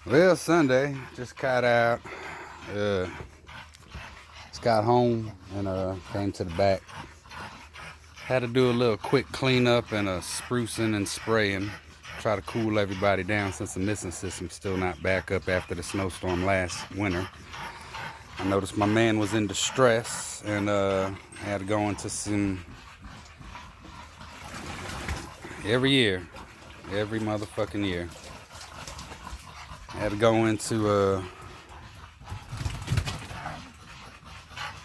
Well, Sunday, just got out, just got home and came to the back. Had to do a little quick cleanup and a sprucing and spraying. Try to cool everybody down since the missing system's still not back up after the snowstorm last winter. I noticed my man was in distress and had to go into some, every year, every motherfucking year. I had to go into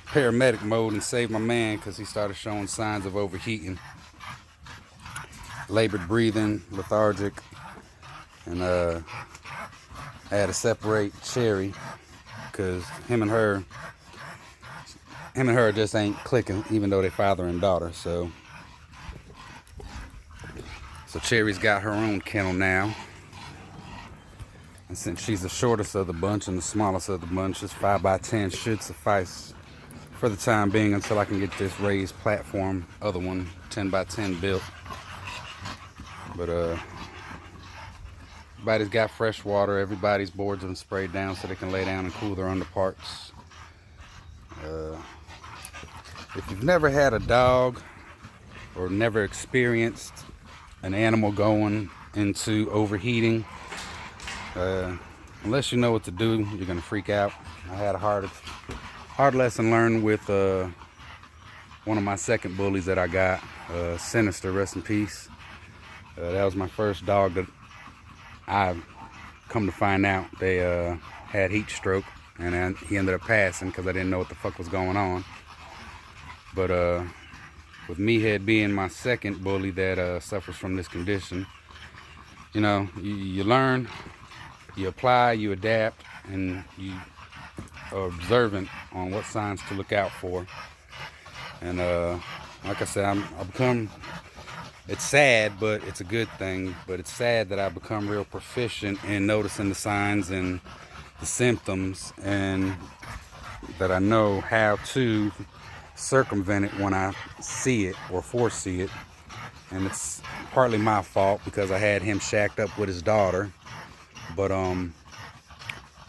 paramedic mode and save my man because he started showing signs of overheating, labored breathing, lethargic, and I had to separate Cherry because him and her just ain't clicking, even though they father and daughter. So Cherry's got her own kennel now. And since she's the shortest of the bunch and the smallest of the bunch, this 5x10 should suffice for the time being until I can get this raised platform, other one 10x10 built. But everybody's got fresh water. Everybody's boards have been sprayed down so they can lay down and cool their underparts. If you've never had a dog or never experienced an animal going into overheating, unless you know what to do, you're gonna freak out. I had a hard lesson learned with one of my second bullies that I got, Sinister, rest in peace. That was my first dog that I come to find out they had heat stroke, and he ended up passing because I didn't know what the fuck was going on. But with Meathead being my second bully that suffers from this condition, you know, you learn, you apply, you adapt, and you are observant on what signs to look out for. And like I said, I've become, it's sad, but it's a good thing. But it's sad that I've become real proficient in noticing the signs and the symptoms, and that I know how to circumvent it when I see it or foresee it. And it's partly my fault because I had him shacked up with his daughter. But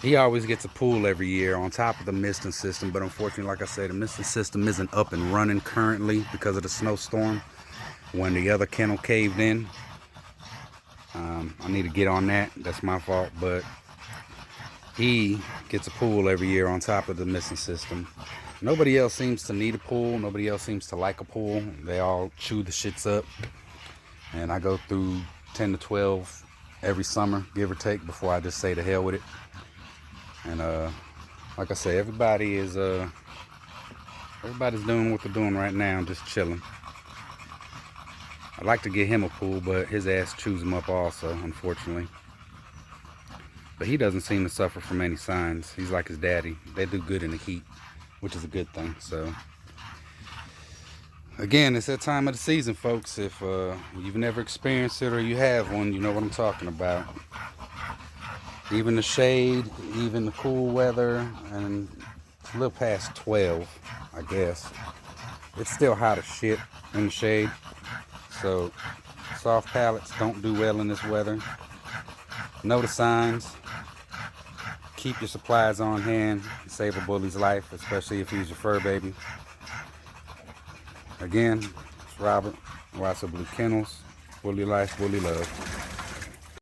he always gets a pool every year on top of the misting system. But unfortunately, like I said, the misting system isn't up and running currently because of the snowstorm when the other kennel caved in. I need to get on that. That's my fault. But he gets a pool every year on top of the misting system. Nobody else seems to need a pool. Nobody else seems to like a pool. They all chew the shits up. And I go through 10 to 12 every summer, give or take, before I just say to hell with it. And like I say, everybody's doing what they're doing right now, just chilling. I'd like to get him a pool, but his ass chews him up also, unfortunately. But he doesn't seem to suffer from any signs. He's like his daddy. They do good in the heat, which is a good thing. So again, it's that time of the season, folks. If you've never experienced it or you have one, you know what I'm talking about. Even the shade, even the cool weather, and a little past 12, I guess. It's still hot as shit in the shade. So soft palates don't do well in this weather. Know the signs. Keep your supplies on hand. Save a bully's life, especially if he's your fur baby. Again, it's Robert, Blu Kennels. Bully life, bully love.